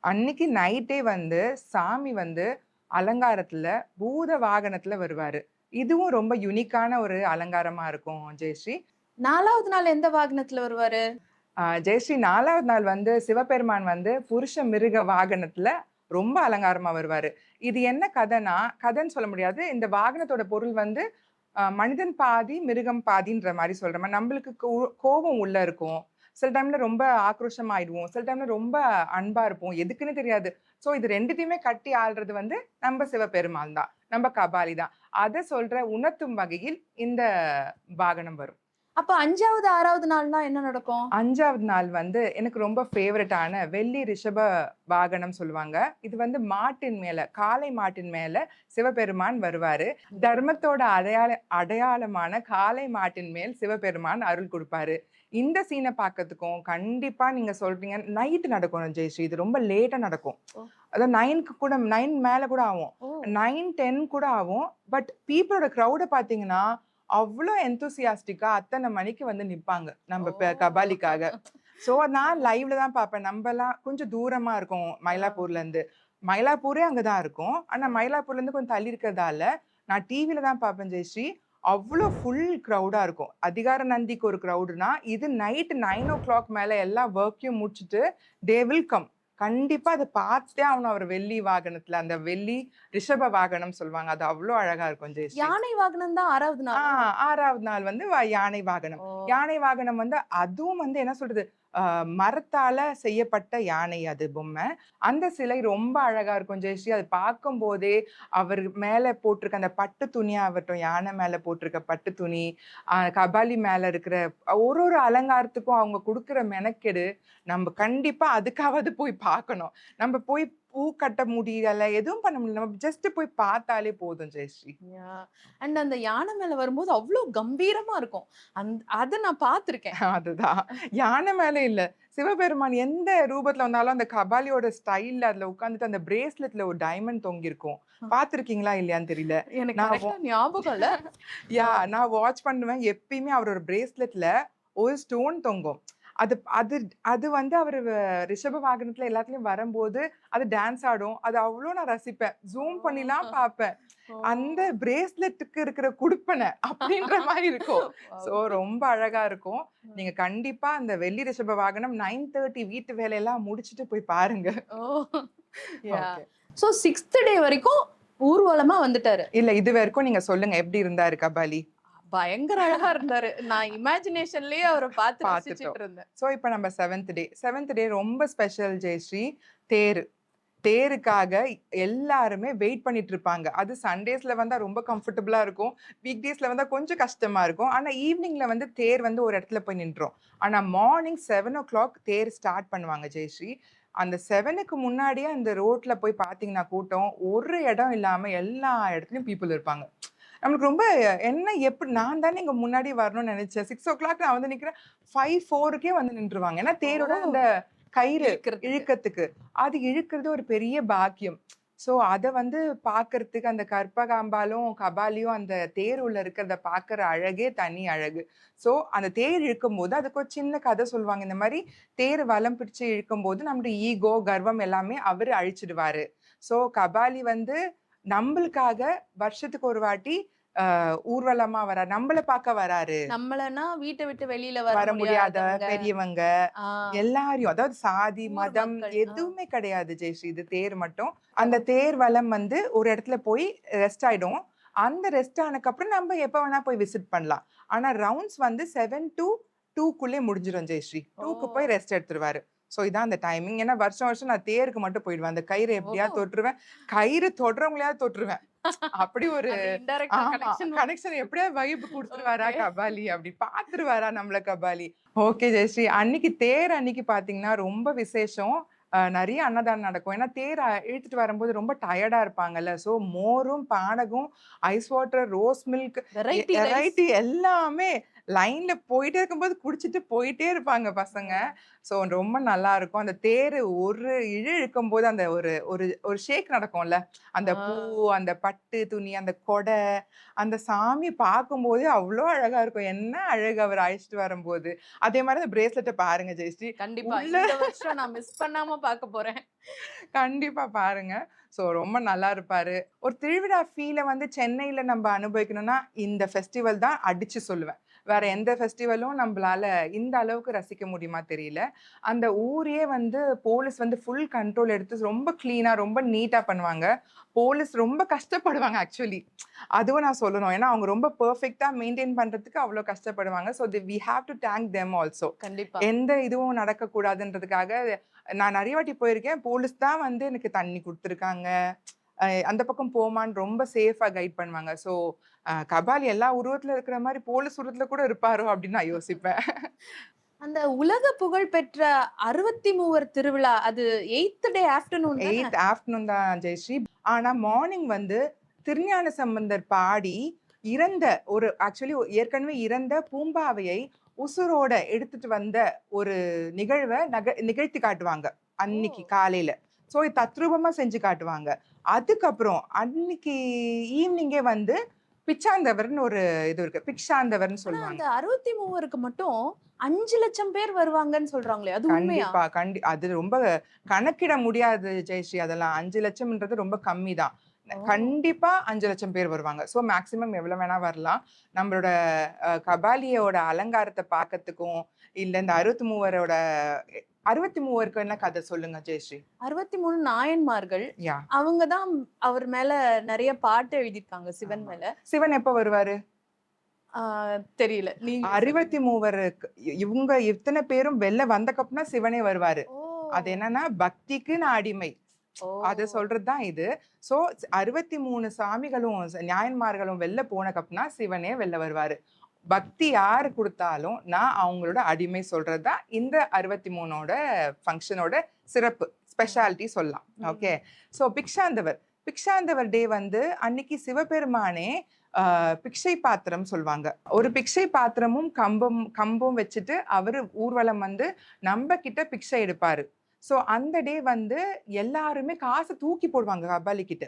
அன்னைக்கு நைட்டே வந்து சாமி வந்து அலங்காரத்துல பூத வாகனத்துல வருவாரு. இதுவும் ரொம்ப யுனிக்கான ஒரு அலங்காரமா இருக்கும் ஜெயஸ்ரீ. 4வது நாள் எந்த வாகனத்துல வருவாரு? ஜெயஸ்ரீ 4வது நாள் வந்து சிவபெருமான் வந்து புருஷ மிருக வாகனத்துல ரொம்ப அலங்காரமா வருவாரு. இது என்ன கதைன்னு சொல்ல முடியாது. இந்த வாகனத்தோட பொருள் வந்து மனிதன் பாதி மிருகம் பாதின்ற மாதிரி சொல்ற மாதிரி. நம்மளுக்கு கோபம் உள்ள இருக்கும். சில டைம்ல ரொம்ப ஆக்ரோஷமா ஆயிடுவோம். சில டைம்ல ரொம்ப அன்பா இருப்போம். எதுக்குன்னு தெரியாது. சோ இது 2த்தையுமே கட்டி ஆள்றது வந்து நம்ம சிவபெருமான் தான், நம்ம கபாலி தான். அதை சொல்ற உணர்த்தும் வகையில் இந்த வாகனம் வரும். அப்ப 5வது 6வது நாள்னா என்ன நடக்கும்? 5வது நாள் வந்து எனக்கு ரொம்ப ஃபேவரட்டான வெள்ளி ரிஷப வாகனம் சொல்லுவாங்க. இது வந்து மாட்டின் மேல, காளை மாட்டின் மேல சிவபெருமான் வருவாரு. தர்மத்தோட அடையாளமான காளை மாட்டின் மேல் சிவபெருமான் அருள் கொடுப்பாரு. இந்த சீனை பார்க்கறதுக்கும் கண்டிப்பா நீங்க சொல்றீங்க நைட் நடக்கணும் ஜெயஸ்ரீ. இது ரொம்ப லேட்டா நடக்கும். அதாவது 9 மேல கூட ஆகும். 9, 10 கூட ஆகும். பட் பீப்புளோட க்ரௌட பாத்தீங்கன்னா அவ்வளோ எந்தூசியாஸ்டிக்கா அத்தனை மணிக்கு வந்து நிப்பாங்க நம்ம கபாலிக்காக. சோ நான் லைவ்ல தான் பார்ப்பேன். நம்மலாம் கொஞ்சம் தூரமா இருக்கும் மயிலாப்பூர்ல இருந்து. மயிலாப்பூரே அங்கதான் இருக்கும். ஆனா மயிலாப்பூர்ல இருந்து கொஞ்சம் தள்ளி இருக்கிறதால நான் டிவில தான் பார்ப்பேன் ஜெயஸ்ரீ. அவ்வளோ ஃபுல் க்ரௌடா இருக்கும். அதிகார நந்திக்கு ஒரு க்ரௌடுனா இது நைட் 9 o'clock மேல எல்லா ஒர்க்கையும் முடிச்சுட்டு தே வில் கம். கண்டிப்பா அதை பார்த்தே அவனும். அவர் வெள்ளி வாகனத்துல, அந்த வெள்ளி ரிஷப வாகனம் சொல்லுவாங்க, அது அவ்வளோ அழகா இருக்கும் ஜெயஸ்ரீ. யானை வாகனம் தான் 6வது நாள். 6வது நாள் வந்து யானை வாகனம். ஓ. யானை வாகனம் வந்து அதுவும் வந்து என்ன சொல்றது, மரத்தால செய்யப்பட்ட யானை அது பொம்மை. அந்த சிலை ரொம்ப அழகா இருக்கும் ஜெயஸ்ரீ. அது பார்க்கும்போதே அவர் மேல போட்டிருக்க அந்த பட்டு துணியாகட்டும், யானை மேல போட்டிருக்க பட்டு துணி, கபாலி மேல இருக்கிற ஒரு ஒரு அலங்காரத்துக்கும் அவங்க குடுக்குற மெனக்கெடு, நம்ம கண்டிப்பா அதுக்காவது போய் பார்க்கணும். நம்ம போய் பூ கட்ட முடியல, எதுவும் பண்ண முடியல. நம்ம ஜஸ்ட் போய் பார்த்தாலே போதும் ஜெயஸ்ரீ. அண்ட் அந்த யானை மேல வரும்போது அவ்வளவு கம்பீரமா இருக்கும். அத நான் பார்த்திருக்கேன். அதுதான். யானை மேல இல்ல. சிவபெருமான் எந்த ரூபத்துல வந்தாலும் அந்த கபாலியோட ஸ்டைல்ல அதுல உட்கார்ந்துட்டு அந்த பிரேஸ்லெட்ல ஒரு டைமண்ட் தொங்கியிருக்கும். பார்த்திருக்கீங்களா இல்லையான்னு தெரியல. எனக்கு நான் கரெக்ட்டா ஞாபகம் இல்ல. நான் வாட்ச் பண்ணுவேன். எப்பயுமே அவரோட பிரேஸ்லெட்ல ஒரு ஸ்டோன் தொங்கும். அது அது அது வந்து அவரு ரிஷப வாகனத்துல எல்லாத்துலயும் வரும்போது அது டான்ஸ் ஆடும். அது அவ்ளோ நான் ரசிப்பேன். ஜூம் பண்ணிலாம் பார்ப்பேன். அந்த பிரேஸ்லெட்டுக்கு இருக்கிற குடுப்பன அப்படின்ற மாரி இருக்கும். சோ ரொம்ப அழகா இருக்கும். நீங்க கண்டிப்பா அந்த வெள்ளி ரிஷப வாகனம் 9:30 வீட்டு வேலையெல்லாம் முடிச்சுட்டு போய் பாருங்க. Okay. சோ 6th டே வரைக்கும் ஊர்வலமா வந்துட்டாரு. இல்ல இது வரைக்கும் நீங்க சொல்லுங்க, எப்படி இருந்தாரு கபாலி? பயங்கர அழகா இருந்தாரு. நான் இமேஜினேஷன்லயே அவரை பார்த்து பார்த்துட்டோம். ரசிச்சிட்டு இருந்தேன். சோ இப்ப நம்ம 7th டே ரொம்ப ஸ்பெஷல் ஜெயஸ்ரீ. தேர். தேருக்காக எல்லாருமே வெயிட் பண்ணிட்டு இருப்பாங்க. அது சண்டேஸ்ல வந்தா ரொம்ப கம்ஃபர்டபுளா இருக்கும். வீக் டேஸ்ல வந்தா கொஞ்சம் கஷ்டமா இருக்கும். ஆனா ஈவினிங்ல வந்து தேர் வந்து ஒரு இடத்துல போய் நின்றும். ஆனா மார்னிங் 7 o'clock தேர் ஸ்டார்ட் பண்ணுவாங்க ஜெயஸ்ரீ. அந்த 7க்கு முன்னாடியே அந்த ரோட்ல போய் பார்த்தீங்கன்னா கூட்டம் ஒரு இடம் இல்லாம எல்லா இடத்துலயும் பீப்புள் இருப்பாங்க. நம்மளுக்கு ரொம்ப என்ன எப்படி நான் தானே இங்க முன்னாடி வரணும்னு நினைச்சேன். 6 o'clock நான் வந்து நிக்கிறேன். 5:04க்கே வந்து நின்றுவாங்க. ஏன்னா தேரோட அந்த கயிறு இழுக்கத்துக்கு. அது இழுக்கிறது ஒரு பெரிய பாக்கியம். சோ அத வந்து பார்க்கறதுக்கு அந்த கற்பகாம்பாலும் கபாலியும் அந்த தேர் உள்ள இருக்கிறத பார்க்கற அழகே தனி அழகு. சோ அந்த தேர் இழுக்கும்போது அதுக்கு ஒரு சின்ன கதை சொல்லுவாங்க. இந்த மாதிரி தேர் வலம் பிடிச்சு இழுக்கும்போது நம்மளுடைய ஈகோ, கர்வம் எல்லாமே அவரு அழிச்சிடுவாரு. சோ கபாலி வந்து நம்மளுக்காக வருஷத்துக்கு ஒரு வாட்டி ஊர்வலமா வராரு. நம்மள பார்க்க வராரு. நம்மளனா வீட்டை விட்டு வெளியில வர முடியாத முடியாதவங்க, பெரியவங்க ஆ, எல்லாரையும், அதாவது சாதி, ஊர் மதம் மக்கள், எதுவுமே கிடையாது ஜெயஸ்ரீ. இது தேர் மட்டும். அந்த தேர் வலம் வந்து ஒரு இடத்துல போய் ரெஸ்ட் ஆயிடும். அந்த ரெஸ்ட் ஆனதுக்கு அப்புறம் நம்ம எப்ப வேணா போய் விசிட் பண்ணலாம். ஆனா ரவுண்ட்ஸ் வந்து 7 to 2க்குள்ளே முடிஞ்சிடும் ஜெயஸ்ரீ. 2க்கு போய் ரெஸ்ட் எடுத்துருவாரு. சோ இதான் அந்த டைமிங். ஏன்னா வருஷம் வருஷம் நான் தேருக்கு மட்டும் போயிடுவேன். அந்த கயிறை எப்படியாவது தொட்டுருவேன். கயிறு தொடுறவங்களையாவது தொட்டுருவேன். அப்படி ஒரு அது indirect ஆ connection கனெக்ஷன் எப்படியாவது வைப் குடுத்துருவாரா கபாலி, அப்படி பாத்துருவாரா நம்மள கபாலி. ஓகே ஜெயஸ்ரீ, அன்னைக்கு தேர் அன்னைக்கு பாத்தீங்கன்னா ரொம்ப விசேஷம். நிறைய அன்னதானம் நடக்கும். ஏன்னா தேர் இழுத்துட்டு வரும்போது ரொம்ப டயர்டா இருப்பாங்கல்ல. சோ மோரும் பானகம், ice water, rose milk, variety variety எல்லாமே லைன்ல போயிட்டே இருக்கும்போது குடிச்சிட்டு போயிட்டே இருப்பாங்க பசங்க. சோ ரொம்ப நல்லா இருக்கும். அந்த தேரு ஒரு இழுக்கும் போது அந்த ஒரு ஒரு ஒரு ஷேக் நடக்கும்ல. அந்த பூ, அந்த பட்டு துணி, அந்த கொடை, அந்த சாமி பார்க்கும்போதே அவ்வளோ அழகா இருக்கும். என்ன அழகு அவர் அழைச்சிட்டு வரும்போது. அதே மாதிரி அந்த பிரேஸ்லெட்டை பாருங்க ஜெயஸ்ரீ. கண்டிப்பா உள்ள இந்த வருஷம் நான் மிஸ் பண்ணாம பார்க்க போறேன். கண்டிப்பா பாருங்க. சோ ரொம்ப நல்லா இருப்பாரு. ஒரு திருவிழா ஃபீல வந்து சென்னையில நம்ம அனுபவிக்கணும்னா இந்த ஃபெஸ்டிவல் தான் அடிச்சு சொல்லுவேன். வேற எந்த ஃபெஸ்டிவலும் நம்மளால இந்த அளவுக்கு ரசிக்க முடியுமா தெரியல. அந்த ஊரையே வந்து போலீஸ் வந்து ஃபுல் கண்ட்ரோல் எடுத்து ரொம்ப கிளீனா, ரொம்ப நீட்டா பண்ணுவாங்க. போலீஸ் ரொம்ப கஷ்டப்படுவாங்க ஆக்சுவலி. அதுவும் நான் சொல்லணும். ஏன்னா அவங்க ரொம்ப பெர்ஃபெக்ட்டா மெயின்டெயின் பண்றதுக்கு அவ்வளோ கஷ்டப்படுவாங்க. So we have to thank them also. கண்டிப்பா. எந்த இதுவும் நடக்கக்கூடாதுன்றதுக்காக நான் நிறைய வாட்டி போயிருக்கேன். போலீஸ் தான் வந்து எனக்கு தண்ணி குடுத்துருக்காங்க. அந்த பக்கம் போமான்னு ரொம்ப சேஃபா கைட் பண்ணுவாங்க. ஸோ கபாலி எல்லா உருவத்துல இருக்கிற மாதிரி போலீஸ் உருவத்துல கூட இருப்பாரோ அப்படின்னு நான் யோசிப்பேன். அந்த உலக புகழ் பெற்ற 63 திருவிழா அது 8th டே ஆஃப்டர்நூன் 8th ஆஃப்டர்நூன் தான் ஜெயஸ்ரீ. ஆனா மார்னிங் வந்து திருஞான சம்பந்தர் பாடி இறந்த ஒரு ஆக்சுவலி ஏற்கனவே இறந்த பூம்பாவையை உசுரோட எடுத்துட்டு வந்த ஒரு நிகழ்வை நிகழ்த்தி காட்டுவாங்க அன்னைக்கு காலையில. ஸோ தத்ரூபமா செஞ்சு காட்டுவாங்க. அதுக்கப்புறம் அன்னைக்கு ஈவினிங்கே வந்து பிச்சாந்தவர்னு ஒரு இது இருக்கு. பிக்ஷாந்தவர்னு சொல்லுவாங்க. அந்த 63க்கு மட்டும் 5 லட்சம் பேர் வருவாங்கன்னு சொல்றாங்களே, அது உண்மையா? கண்டிப்பா அது ரொம்ப கணக்கிட முடியாது ஜெயஸ்ரீ. அதெல்லாம் 5 லட்சம்ன்றது ரொம்ப கம்மி தான். கண்டிப்பா 5 லட்சம் பேர் வருவாங்க. சோ மேக்சிமம் எவ்வளவு வேணா வரலாம். நம்மளோட கபாலியோட அலங்காரத்தை பார்க்கறதுக்கும், இல்ல இந்த 63 63 என்ன கதை சொல்லுங்க ஜெயஸ்ரீ. 63 நாயன்மார்கள். யா, அவங்கதான் அவர் மேல நிறைய பாட்டு எழுதியிருக்காங்க சிவன் ஆமா. மேல. சிவன் எப்ப வருவாரு? தெரியல, நீங்க 63 இவங்க இத்தனை பேரும் வெளில வந்தக்கப்புறம் தான் சிவனே வருவாரு. ஓ அது என்னன்னா பக்திக்கு நான் அடிமை, ஓ அத சொல்றதுதான் இது. சோ 63 சாமிகளும் ஞாயன்மார்களும் வெளில போனக்கப்புறம் தான் சிவனே வெளில வருவாரு. பக்தி யாரு கொடுத்தாலும் நான் அவங்களோட அடிமை சொல்றதுதான் இந்த 63ஓட ஃபங்க்ஷனோட சிறப்பு, ஸ்பெஷாலிட்டி சொல்லலாம். ஓகே. சோ பிக்ஷாந்தவர் டே வந்து அன்னைக்கு சிவபெருமானே பிக்ஷை பாத்திரம் சொல்லுவாங்க. ஒரு பிக்ஷை பாத்திரமும் கம்பும் வச்சுட்டு அவரு ஊர்வலம் வந்து நம்ம கிட்ட பிக்ஷை எடுப்பாரு. சோ அந்த டே வந்து எல்லாருமே காசு தூக்கி போடுவாங்க. கபாலி கிட்ட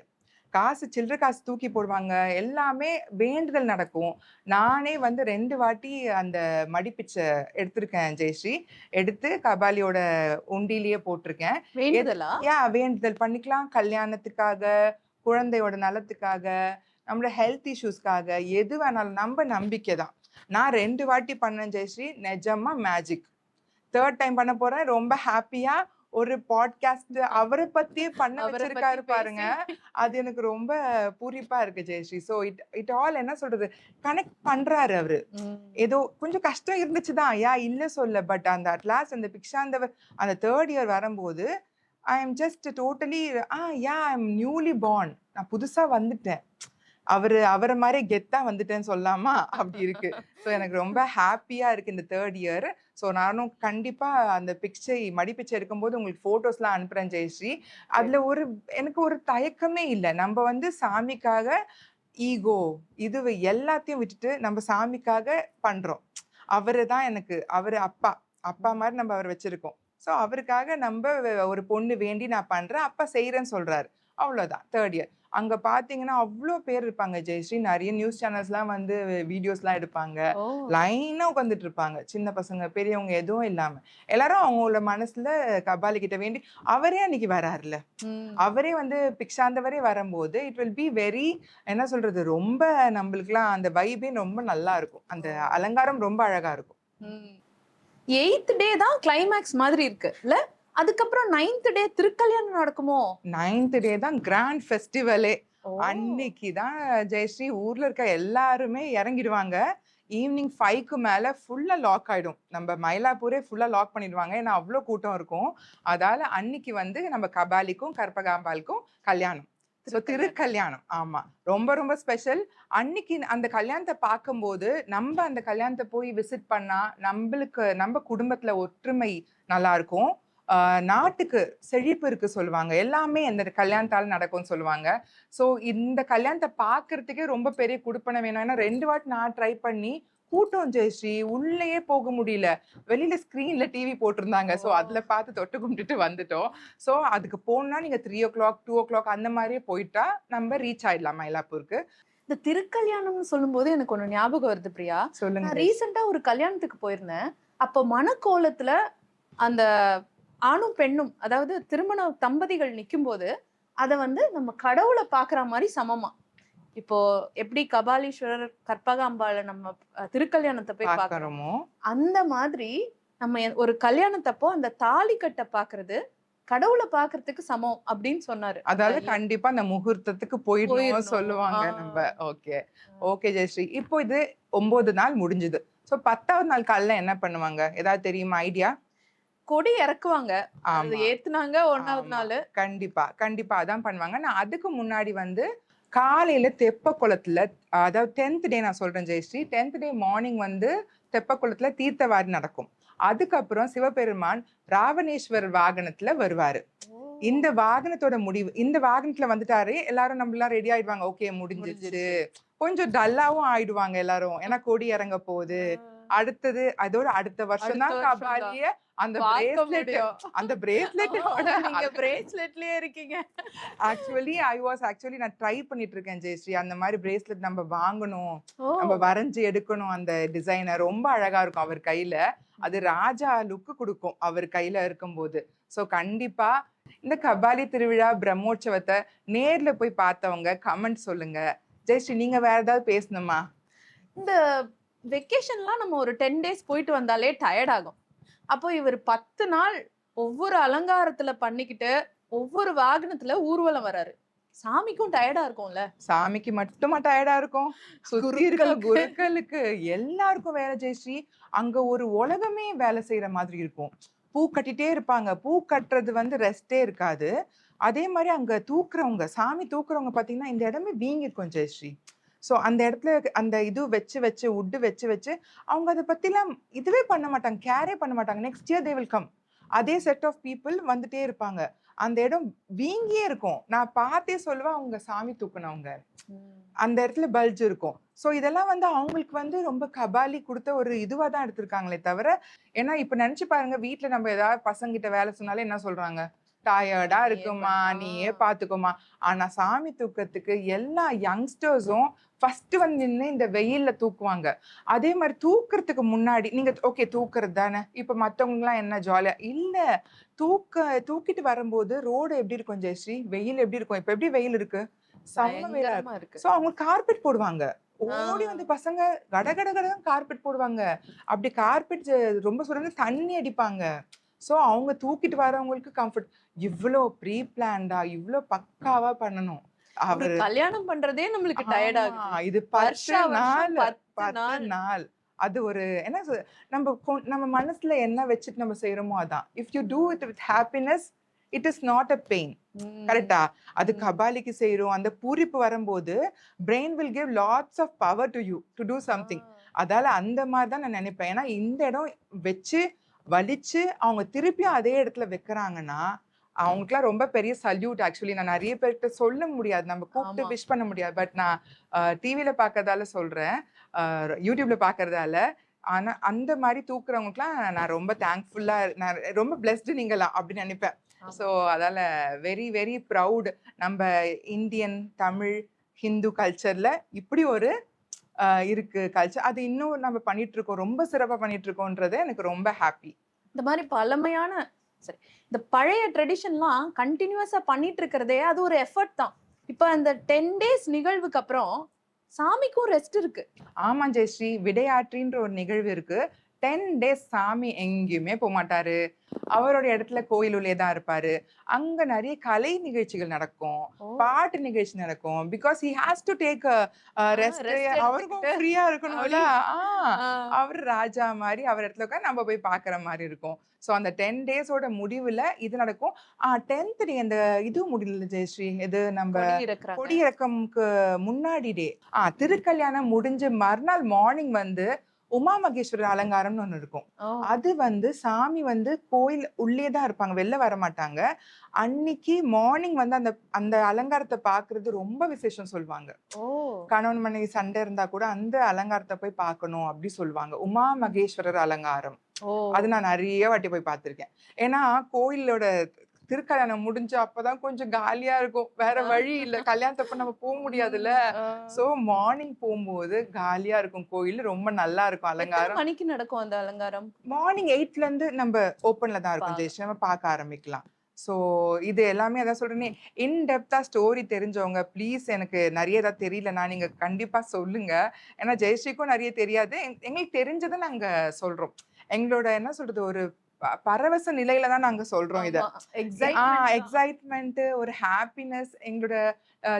காசு, சில்லற காசு தூக்கி போடுவாங்க. எல்லாமே வேண்டுதல் நடக்கும். நானே வந்து 2 வாட்டி அந்த மடிப்பிச்சை எடுத்திருக்கேன் ஜெயஸ்ரீ. எடுத்து கபாலியோட உண்டியிலேயே போட்டிருக்கேன். வேண்டுதலா? வேண்டுதல் பண்ணிக்கலாம். கல்யாணத்துக்காக, குழந்தையோட நலத்துக்காக, நம்மளோட ஹெல்த் இஷ்யூஸ்க்காக, எது வேணாலும் நம்ம நம்பிக்கை தான். நான் 2 வாட்டி பண்ணேன் ஜெயஸ்ரீ. நிஜமா மேஜிக். 3rd டைம் பண்ண போறேன். ரொம்ப ஹாப்பியா ஒரு பாட்காஸ்ட் அவரை பத்தியே பண்ண வச்சிருக்காரு பாருங்க. அது எனக்கு ரொம்ப பூரிப்பா இருக்கு ஜெயஸ்ரீ. சோ இட் ஆல் என்ன சொல்றது, கனெக்ட் பண்றாரு அவரு. ஏதோ கொஞ்சம் கஷ்டம் இருந்துச்சுதான், இல்ல சொல்ல. பட் அந்த அட்லாஸ்ட் அந்த பிக்ஷாந்தவர் அந்த 3rd இயர் வரும்போது I am just totally I am newly born. நான் புதுசா வந்துட்டேன். அவரை மாதிரி கெத்தா வந்துட்டேன்னு சொல்லாமா, அப்படி இருக்கு. ஸோ எனக்கு ரொம்ப ஹாப்பியா இருக்கு இந்த 3rd இயர். ஸோ நானும் கண்டிப்பா அந்த மடிப்பிச்சை எடுக்கும்போது உங்களுக்கு போட்டோஸ்லாம் அனுப்புறேன் ஜெயஸ்ரீ. அதுல எனக்கு ஒரு தயக்கமே இல்லை. நம்ம வந்து சாமிக்காக ஈகோ இது எல்லாத்தையும் விட்டுட்டு நம்ம சாமிக்காக பண்றோம். அவரு தான் எனக்கு, அவரு அப்பா மாதிரி நம்ம அவர் வச்சிருக்கோம். ஸோ அவருக்காக நம்ம ஒரு பொண்ணு வேண்டி நான் பண்றேன், அப்பா செய்யறேன்னு சொல்றாரு. அவ்வளவுதான். 3rd இயர் அங்க பாத்தீங்கன்னா அவ்வளோ பேர் இருப்பாங்க ஜெயஸ்ரீ. நிறைய நியூஸ் சேனல்ஸ்லாம் வந்து வீடியோஸ்லாம் எடுப்பாங்க. லைனா உட்காந்துட்டு இருப்பாங்க. சின்ன பசங்க, பெரியவங்க எதுவும் இல்லாம எல்லாரும் அவங்களோட மனசுல கபாலி கிட்ட வேண்டி அவரே அன்னைக்கு வராருல. அவரே வந்து பிக்ஷாந்தவரே வரும்போது இட் வில் பி வெரி, என்ன சொல்றது, ரொம்ப நம்மளுக்குலாம் அந்த வைபே ரொம்ப நல்லா இருக்கும். அந்த அலங்காரம் ரொம்ப அழகா இருக்கும். 8th டே தான் கிளைமேக்ஸ் மாதிரி இருக்கு இல்ல? அதுக்கப்புறம் 9th டே திருக்கல்யாணம் நடக்குமோ? 9th டே தான் கிராண்ட் ஃபெஸ்டிவலே. அன்னைக்கு தான் ஜெயஸ்ரீ ஊர்ல இருக்க எல்லாருமே இறங்கிடுவாங்க. ஈவினிங் 5க்கு மேல ஃபுல்லா லாக் ஆயிடும். நம்ம மயிலாப்பூரே ஃபுல்லா லாக் பண்ணிடுவாங்க. ஏன்னா அவ்வளோ கூட்டம் இருக்கும். அதால அன்னைக்கு வந்து நம்ம கபாலிக்கும் கற்பகாம்பாளுக்கும் கல்யாணம். திருக்கல்யாணம். ஆமா, ரொம்ப ரொம்ப ஸ்பெஷல். அன்னைக்கு அந்த கல்யாணத்தை பார்க்கும்போது நம்ம அந்த கல்யாணத்தை போய் விசிட் பண்ணா நம்ம குடும்பத்துல ஒற்றுமை நல்லா இருக்கும். நாட்டுக்கு செழிப்பு இருக்கு சொல்லுவாங்க. எல்லாமே இந்த கல்யாணத்தால நடக்கும்னு சொல்லுவாங்க. சோ இந்த கல்யாணத்தை பாக்குறதுக்கே ரொம்ப பெரிய குடுப்பனை வேணும். ஏன்னா 2 வாட்டி நான் ட்ரை பண்ணி கூட்டம் ஜெயஸ்ரீ, உள்ளேயே போக முடியல. வெளியில ஸ்கிரீன்ல டிவி போட்டிருந்தாங்க. சோ அதுல பார்த்து தொட்டு கும்பிட்டுட்டு வந்துட்டோம். சோ அதுக்கு போனா நீங்க 3 o'clock 2 o'clock அந்த மாதிரியே போயிட்டா நம்ம ரீச் ஆயிடலாம் மயிலாப்பூருக்கு. இந்த திருக்கல்யாணம்னு சொல்லும்போது எனக்கு ஒண்ணு ஞாபகம் வருது பிரியா. சொல்லுங்க. நான் ரீசெண்டா ஒரு கல்யாணத்துக்கு போயிருந்தேன். அப்போ மணக்கோலத்துல அந்த ஆணும் பெண்ணும், அதாவது திருமண தம்பதிகள் நிக்கும் போது அத வந்து நம்ம கடவுளை பாக்குற மாதிரி சமமா, இப்போ எப்படி கபாலீஸ்வரர் கற்பகாம்பாளை நம்ம திருக்கல்யாணத்தை போய் பாக்குறோமோ அந்த மாதிரி நம்ம ஒரு கல்யாணத்தப்போ அந்த தாலி கட்ட பாக்குறது கடவுளை பாக்குறதுக்கு சமம் அப்படின்னு சொன்னாரு. அதாவது கண்டிப்பா அந்த முகூர்த்தத்துக்கு போயிடணும் சொல்லுவாங்க நம்ம. ஓகே ஜெயஸ்ரீ. இப்போ இது 9 நாள் முடிஞ்சது. சோ 10வது நாள் காலைல என்ன பண்ணுவாங்க, ஏதாவது தெரியுமா ஐடியா? கொடி இறக்குவாங்க. அது ஏத்துனாங்க 1வது நாள். கண்டிப்பா அதான் பண்ணுவாங்க. நான் அதுக்கு முன்னாடி வந்து காலையில தெப்ப குளத்துல, அதாவது 10th டே நான் சொல்றேன் ஜெயஸ்ரீ. 10th டே மார்னிங் வந்து தெப்ப குளத்துல தீர்த்தவாரி நடக்கும். அதுக்கப்புறம் சிவபெருமான் ராவணேஸ்வரர் வாகனத்துல வருவாரு. இந்த வாகனத்தோட முடிவு, இந்த வாகனத்துல வந்துட்டாரு, எல்லாரும் நம்ம எல்லாம் ரெடி ஆயிடுவாங்க. ஓகே முடிஞ்சிருச்சு. கொஞ்சம் டல்லாவும் ஆயிடுவாங்க எல்லாரும். ஏன்னா கொடி இறங்க போகுது. அடுத்தது அதோட அடுத்த வருஷம் தான் கபாலிய அந்த பிரேஸ்லெட்டோட நீங்க பிரேஸ்லெட்லயே இருக்கீங்க. ஆக்சுவலி நான் ட்ரை பண்ணிட்டு இருக்கேன் ஜெயஸ்ரீ. அந்த மாதிரி பிரேஸ்லெட் நம்ம வாங்கணும், நம்ம வரைஞ்சு எடுக்கணும். அந்த டிசைனர் ரொம்ப அழகா இருக்கும் அவர் கையில. அது ராஜா லுக்கு கொடுக்கும் அவர் கையில இருக்கும்போது. சோ கண்டிப்பா இந்த கபாலி திருவிழா பிரம்மோற்சவத்தை நேர்ல போய் பார்த்தவங்க கமெண்ட் சொல்லுங்க. ஜெயஸ்ரீ, நீங்க வேற ஏதாவது பேசணுமா? இந்த வெக்கேஷன்லாம் நம்ம ஒரு 10 days போயிட்டு வந்தாலே டயர்ட் ஆகும். அப்போ இவர் 10 நாள் ஒவ்வொரு அலங்காரத்துல பண்ணிக்கிட்டு ஒவ்வொரு வாகனத்துல ஊர்வலம் வராரு. சாமிக்கும் டயர்டா இருக்கும்ல. சாமிக்கு மட்டுமா டயர்டா இருக்கும்? சுத்தி இருக்க குருக்களுக்கு. குருக்களுக்கு எல்லாருக்கும் வேலை ஜெயஸ்ரீ. அங்க ஒரு உலகமே வேலை செய்யற மாதிரி இருக்கும். பூ கட்டிட்டே இருப்பாங்க. பூ கட்டுறது வந்து ரெஸ்ட்டே இருக்காது. அதே மாரி அங்க தூக்குறவங்க, சாமி தூக்குறவங்க பார்த்தீங்கன்னா, இந்த இடமே வீங்கிருக்கும் ஜெயஸ்ரீ. ஸோ அந்த இடத்துல அந்த இது வச்சு வுட் வச்சு அவங்க அத பத்திலாம் இதுவே பண்ண மாட்டாங்க. கேரே பண்ண மாட்டாங்க. Next year they will come. அதே செட் ஆஃப் பீப்பிள் வந்துட்டே இருப்பாங்க. அந்த இடம் வீங்கியே இருக்கும். நான் பார்த்தே சொல்லுவேன், அவங்க சாமி தூக்குனவங்க. அந்த இடத்துல பல்ஜ் இருக்கும். ஸோ இதெல்லாம் வந்து அவங்களுக்கு வந்து ரொம்ப கபாலி குடுத்த ஒரு இதுவா தான் எடுத்திருக்காங்களே தவிர, ஏன்னா இப்ப நெனச்சு பாருங்க, வீட்ல நம்ம ஏதாவது பசங்ககிட்ட வேலை சொன்னாலே என்ன சொல்றாங்க? டயர்டா நீயே இருக்குமா, பண்ணு. நீயே பார்த்துக்கோமா. ஆனா சாமி தூக்கத்துக்கு எல்லா யங்ஸ்டர்ஸும் ஃபர்ஸ்ட் வந்து நின்னு இந்த வெயில்ல தூக்குவாங்க. அதே மாரி தூக்குறதுக்கு முன்னாடி நீங்க ஓகே தூக்குறது தானே. இப்ப மத்தவங்கலாம் என்ன ஜாலியா இல்ல. தூக்கிட்டு வரும்போது ரோடு எப்படி இருக்கும் ஜெயஸ்ரீ? வெயில் எப்படி இருக்கும்? இப்ப எப்படி வெயில் இருக்கு? செம்ம வெயிலா பயங்கரமா இருக்கு. இருக்கு. சோ அவங்க கார்பெட் போடுவாங்க. ஓடி ஆ. வந்து பசங்க கடகடன்னு கார்பெட் போடுவாங்க. அப்படி கார்பெட் ரொம்ப சொல்றது தண்ணி அடிப்பாங்க. சோ அவங்க தூக்கிட்டு வரவங்களுக்கு கம்ஃபர்ட். இவ்ளோ ப்ரீ பிளான்டா, இவ்ளோ பக்காவா பண்ணணும். ஒரு அவரு கல்யாணம் பண்றதே நம்மளுக்கு டயர்ட் ஆமா. ஆகுது. இது 10 வருஷா வருஷம் நாள் 10 10 நாள். நாள். அது ஒரு என்ன நம்ம மனசுல என்ன வச்சுட்டு நம்ம செய்றோமோ அதான். If you do it with happiness, it is not a pain. ம். கரெக்ட்டா? அது ம். கபாலிக்கு செய்றோம். அந்த பூரிப்பு வரும்போது, brain will give lots of power to you to do ah. Something. அதால அந்த மாரி தான் நான் நெனைப்பேன். ஏன்னா இந்த இடம் வச்சு, வலிச்சு, அவங்க திருப்பியும் அதே இடத்துல வைக்கிறாங்கன்னா, அவங்களுக்குலாம் ரொம்ப பெரிய சல்யூட் ஆக்சுவலி. நான் நெறைய பேர்ட்ட சொல்ல முடியாது. நம்ம கூப்ட்டு ஆமா. விஷ் பண்ண முடியாது. பட் நான் டிவில பார்க்கறதால சொல்றேன். அ YouTubeல பார்க்கறதால. ஆனா அந்த மாரி தூக்குறவங்களுக்குலாம் நான் ரொம்ப தேங்க்ஃபுல்லா நான் ரொம்ப பிளெஸ்டு நீங்கலாம் அப்டி நெனைப்பேன். ஸோ ஆமா. அதால வெரி வெரி ப்ரவுட். நம்ப இந்தியன், தமிழ், ஹிந்து கல்ச்சர்ல இப்படி ஒரு இருக்கு கல்ச்சர். அது இன்னும் நம்ம பண்ணிட்டு இருக்கோம். ரொம்ப சிறப்பா பண்ணிட்டு இருக்கோம்ன்றது எனக்கு ரொம்ப ஹாப்பி. இந்த மாரி பழமையான சரி. இந்த பழைய ட்ரெடிஷன்லாம் கன்டினியூஸா பண்ணிட்டு இருக்கிறதே அது ஒரு எஃபர்ட் தான். இப்ப அந்த 10 டேஸ் நிகழ்வுக்கு அப்புறம் சாமிக்கும் ரெஸ்ட் இருக்கு. ஆமா ஜெயஸ்ரீ. விடையாற்றின்ற ஒரு நிகழ்வு இருக்கு. 10 டேஸ் சாமி எங்கேயுமே போமாட்டாரு. அவரோட இடத்துல கோயில் உள்ளே தான் இருப்பாரு. அங்க நெறைய கலை நிகழ்ச்சிகள் நடக்கும். ஓ! பாட்டு நிகழ்ச்சி நடக்கும். Because he has to take rest. Rest அவருக்கும் எடுத்துக்கிட்டு ஃப்ரீயா இருக்கணும்ல. அப்படி ஆ ஆ. அவரு ராஜா மாரி அவர் இடத்துல உட்கார்ந்து நம்ம போய் பார்க்குற மாரி இருக்கும். ஸோ அந்த 10 டேஸோட முடிவுல இது நடக்கும். 10th டே அந்த இது முடியல ஜெயஸ்ரீ. எது நம்ப கொடி இறக்குறாங்க. கொடியிறக்கம்க்கு முன்னாடி டே. திருக்கல்யாணம் முடிஞ்சு மறுநாள் மார்னிங் வந்து உமா மகேஸ்வரர் அலங்காரம்னு ஒண்ணு இருக்கும். ஓ! அது வந்து சாமி வந்து கோயில் உள்ளே தான் இருப்பாங்க. வெளில வரமாட்டாங்க. அன்னைக்கு மார்னிங் வந்து அந்த அந்த அலங்காரத்த பார்க்குறது ரொம்ப விசேஷம் சொல்வாங்க. ஓ! கணவன் மனைவி சண்டை இருந்தா கூட அந்த அலங்காரத்த போய் பார்க்கணும் அப்படி சொல்வாங்க. உமா மகேஸ்வரர் அலங்காரம். ஓ! அது நான் நெறைய வாட்டி போய் பார்த்துருக்கேன். ஏன்னா கோயிலோட திருக்கல்யாணம் முடிஞ்சு அப்பதான் கொஞ்சம் காலியா இருக்கும். வேற ஆ. வழி இல்ல. கல்யாணத்தப்ப நம்ம போ முடியாதுல்ல. ஆ. ஸோ மார்னிங் போம்போது காலியா இருக்கும் கோயில். ரொம்ப நல்லா இருக்கும் எத்தன அலங்காரம். மணிக்கு நடக்கும் அந்த அலங்காரம்? மார்னிங் 8ல இருந்து நம்ப ஓப்பன்ல தான் இருக்கும் பாக்க. ஜெயஸ்ரீ. நம்ம பார்க்க ஆரம்பிக்கலாம். ஸோ இது எல்லாமே அதான் சொல்றேனே, இன் டெப்த்தா ஸ்டோரி தெரிஞ்சவங்க ப்ளீஸ் எனக்கு நெறைய ஏதாவது தெரியலன்னா நீங்க கண்டிப்பா சொல்லுங்க. ஏன்னா ஜெயஸ்ரீக்கும் நெறைய தெரியாது. எங்களுக்கு தெரிஞ்சத நாங்க சொல்றோம். எங்களோட என்ன சொல்றது ஒரு பரவச நிலையில தான் நாங்க சொல்றோம் இத. ஆமா. எக்ஸைட்மென்ட் தான். எக்ஸைட்மென்ட், ஒரு ஹாப்பினஸ் எங்களோட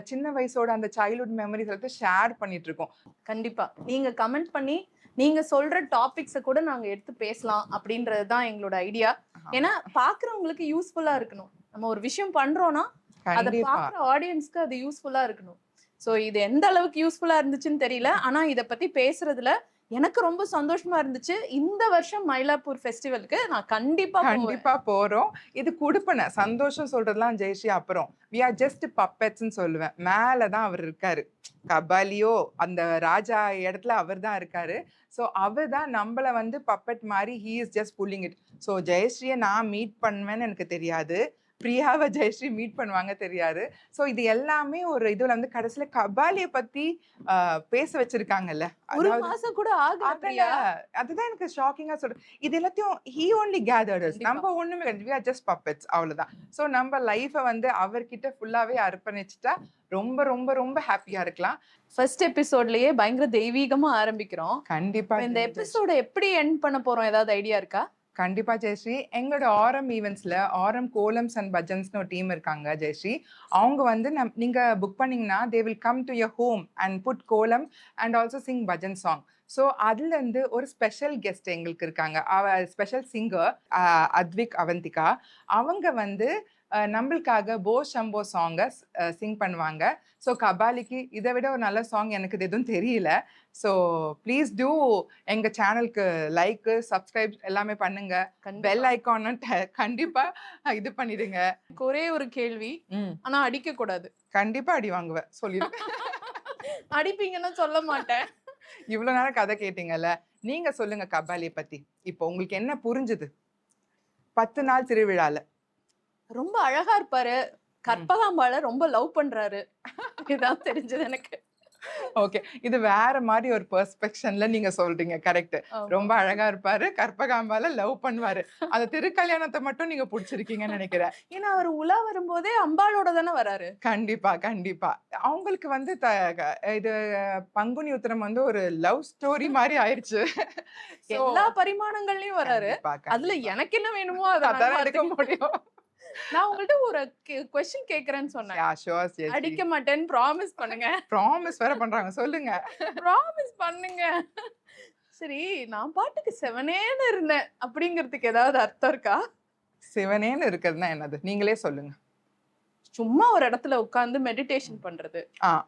சின்ன வயசோட அந்த சைல்ட்ஹுட் மெமரிஸ் எல்லாத்தையும் ஷேர் பண்ணிட்டு இருக்கோம். கண்டிப்பா. நீங்க கமெண்ட் பண்ணி, நீங்க சொல்ற டாபிக்ஸ கூட நாங்க எடுத்து பேசலாம் அப்படின்றது தான் எங்களோட ஐடியா. ஏன்னா பாக்குறவங்களுக்கு யூஸ்ஃபுல்லா இருக்கணும். நம்ம ஒரு விஷயம் பண்றோம்னா, அத கண்டிப்பா. பாக்குற ஆடியன்ஸ்க்கு அது யூஸ்ஃபுல்லா இருக்கணும். சோ இது எந்த அளவுக்கு யூஸ்ஃபுல்லா இருந்துச்சுன்னு தெரியல. ஆனா இத பத்தி பேசுறதுல எனக்கு ரொம்ப சந்தோஷமா இருந்துச்சு. இந்த வருஷம் மயிலாப்பூர் ஃபெஸ்டிவலுக்கு நான் கண்டிப்பா போவேன். கண்டிப்பா போறோம். இது குடுப்பன. சந்தோஷம் சொல்றதெல்லாம் ஜெயஸ்ரீ அப்புறம். வி ஆர் ஜஸ்ட் பப்பெட்ஸ்ன்னு சொல்லுவேன். மேல தான் அவர் இருக்காரு. கபாலியோ அந்த ராஜா இடத்துல அவர் தான் இருக்காரு. ஸோ அவர் தான் நம்மள வந்து பப்பெட் மாரி he is just pulling it. So ஜெயஸ்ரீய நான் மீட் பண்ணுவேன்னு எனக்கு தெரியாது. பிரியாவ ஜெயஸ்ரீ மீட் பண்ணுவாங்க தெரியாது. ஸோ இது எல்லாமே ஒரு இதுல வந்து கடைசியில கபாலிய பத்தி பேச வச்சிருக்காங்கல்ல. ஒரு அதாவது மாசம் கூட ஆகல அதல்ல. பிரியா. அதுதான் எனக்கு ஷாக்கிங்கா சொல்றேன். இது எல்லாத்தையும் ஹி ஒன்லி கேதர்ட் அஸ். கண்டிப்பா. நம்ம ஒண்ணுமே கிடையாது. வி ஆர் ஜஸ்ட் பப்பெட்ஸ் அவ்வளவுதான். சோ நம்ம லைஃப வந்து அவர்கிட்ட ஃபுல்லாவே அர்ப்பணிச்சுட்டா ரொம்ப ரொம்ப ரொம்ப ஹாப்பியா இருக்கலாம். ஃபர்ஸ்ட் எபிசோட்லயே பயங்கர தெய்வீகமா ஆரம்பிக்கிறோம். கண்டிப்பா இப்ப இந்த ஜெயஸ்ரீ. எபிசோட எப்படி எண்ட் பண்ண போறோம்? ஏதாவது ஐடியா இருக்கா? கண்டிப்பா ஜெயஸ்ரீ. எங்களோட ஆரம் ஈவென்ட்ஸ்ல ஆரம் கோலம்ஸ் அண்ட் பஜன்ஸ்னு ஒரு டீம் இருக்காங்க ஜெயஸ்ரீ. அவங்க வந்து நீங்க புக் பண்ணீங்கன்னா they will come to your home and put kolam and also sing bhajan song. So அதுல இருந்து ஒரு ஸ்பெஷல் கெஸ்ட் எங்களுக்கு இருக்காங்க. Special singer Advik Avantika. அவங்க வந்து நம்மளுக்காக போ ஷம்போ சாங்கை சிங் பண்ணுவாங்க. ஸோ கபாலிக்கு இதை விட ஒரு நல்ல சாங் எனக்கு இது எதுவும் தெரியல. ஸோ ப்ளீஸ் டூ எங்க சேனலுக்கு லைக் சப்ஸ்கிரைப் எல்லாமே பண்ணுங்க. பெல் ஐக்கான் கண்டிப்பா இது பண்ணிடுங்க. ஒரே ஒரு கேள்வி, ஆனா அடிக்க கூடாது. கண்டிப்பா அடி வாங்குவேன் சொல்லிடுங்க. அடிப்பீங்கன்னா சொல்ல மாட்டேன். இவ்வளவு நேரம் கதை கேட்டீங்கல்ல, நீங்க சொல்லுங்க கபாலியை பத்தி. இப்போ உங்களுக்கு என்ன புரிஞ்சுது 10 நாள் திருவிழால? ரொம்ப அழகா இருப்பாரு, கற்பகாம்பால ரொம்ப லவ் பண்றாரு, இதான் தெரிஞ்சது எனக்கு. ஓகே, இது வேற மாதிரி ஒரு பெர்ஸ்பெக்ஷன்ல நீங்க சொல்றீங்க. கரெக்ட். ரொம்ப அழகா இருப்பாரு, கற்பகாம்பால லவ் பண்ணுவாரு. அந்த திருக்கல்யாணத்தை மட்டும் நீங்க புடிச்சிருக்கீங்கன்னு நினைக்கிறேன். ஏன்னா அவர் உலா வரும்போதே அம்பாளோட தானே வராரு. கண்டிப்பா கண்டிப்பா. அவங்களுக்கு வந்து இது பங்குனி உத்திரம் வந்து ஒரு லவ் ஸ்டோரி மாதிரி ஆயிடுச்சு. எல்லா பரிமாணங்கள்லயும் வராரு. அதுல எனக்கு என்ன வேணுமோ அதை எடுக்க முடியும். நான் உங்கள்ட்ட ஒரு क्वेश्चन கேக்குறேன்னு சொன்னேன். அடிக்க மாட்டேன்னு ப்ராமிஸ் பண்ணுங்க. ப்ராமிஸ் வேற பண்றாங்க. சொல்லுங்க. ப்ராமிஸ் பண்ணுங்க. சரி, நான் பாட்டுக்கு செவனேன்னு இருந்தேன் அப்படிங்கிறதுக்கு ஏதாவது அர்த்தம் இருக்கா? சிவனேன்னு இருக்கிறதுனா என்னது நீங்களே சொல்லுங்க. சும்மா ஒரு இடத்துல உட்கார்ந்து மெடிடேஷன் பண்றது.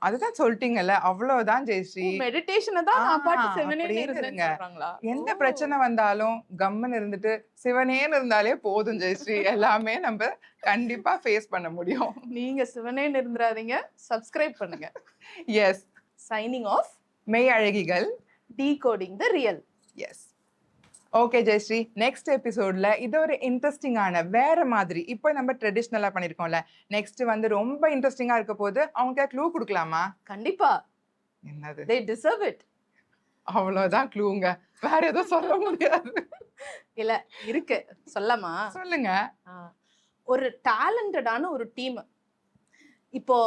அதுதான் சொல்லிட்டீங்கல்ல, அவ்வளவுதான் ஜெயஸ்ரீ. மெடிடேஷனை தான் நான் பாட்டு செவனேன்னு இருந்தேன்னு சொல்றாங்களா? எந்த பிரச்சனை வந்தாலும் கம்மன் இருந்துட்டு சிவனேன்னு இருந்தாலே போதும் ஜெயஸ்ரீ. எல்லாமே நம்ம கண்டிப்பா ஃபேஸ் பண்ண முடியும். நீங்க சிவனேன்னு இருந்துறாதீங்க, சப்ஸ்கிரைப் பண்ணுங்க. எஸ். Signing off. மெய் அழகிகள், decoding the real. Yes. Okay Jayashree, next எபிசோட்ல இது ஒரு இன்ட்ரெஸ்டிங்கான வேற மாதிரி, இப்போ நம்ம ட்ரெடிஷ்னலா பண்ணிருக்கோம்ல, நெக்ஸ்ட் வந்து ரொம்ப இன்ட்ரெஸ்டிங்கா இருக்க போது. அவங்க க்ளூ கொடுக்கலாமா? கண்டிப்பா. என்னது? they deserve it. அவ்வளவுதான் க்ளூங்க, வேற எதுவும் சொல்ல முடியாது. இல்ல இருக்கு, சொல்லமா? சொல்லுங்க. ஒரு டேலண்டடான ஒரு டீம். இப்போ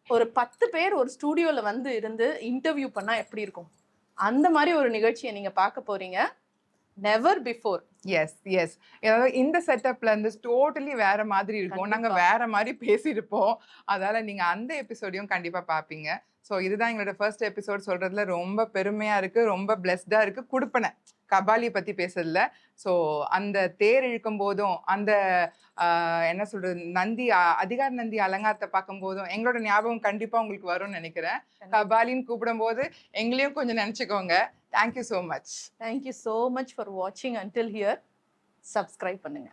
ஒரு 10 பேர் ஒரு ஸ்டுடியோல வந்து இருந்து இன்டர்வியூ பண்ணா எப்படி இருக்கும்? அந்த மாதிரி ஒரு நிகழ்ச்சியை நீங்க பார்க்க போறீங்க. Never before. Yes yes. ஏதாவது இந்த செட்டப்ல இருந்து டோட்டலி வேற மாதிரி இருக்கும். நாங்க வேற மாதிரி பேசியிருப்போம். அதனால நீங்க அந்த எபிசோடையும் கண்டிப்பா பாப்பீங்க. ஸோ இதுதான் எங்களோட ஃபர்ஸ்ட் எபிசோட். சொல்றதுல ரொம்ப பெருமையா இருக்கு, ரொம்ப பிளெஸ்டா இருக்கு. குடுப்பனை கபாலியை பத்தி பேசுறதுல. ஸோ அந்த தேர் இழுக்கும் போதும், அந்த என்ன சொல்றது, நந்தி அதிகார நந்தி அலங்காரத்தை பார்க்கும் போதும் எங்களோட ஞாபகம் கண்டிப்பா உங்களுக்கு வரும்னு நினைக்கிறேன். கபாலின்னு கூப்பிடும் போது எங்களையும் கொஞ்சம் நினைச்சுக்கோங்க. Thank you so much. Thank you so much for watching until here. Subscribe பண்ணுங்க.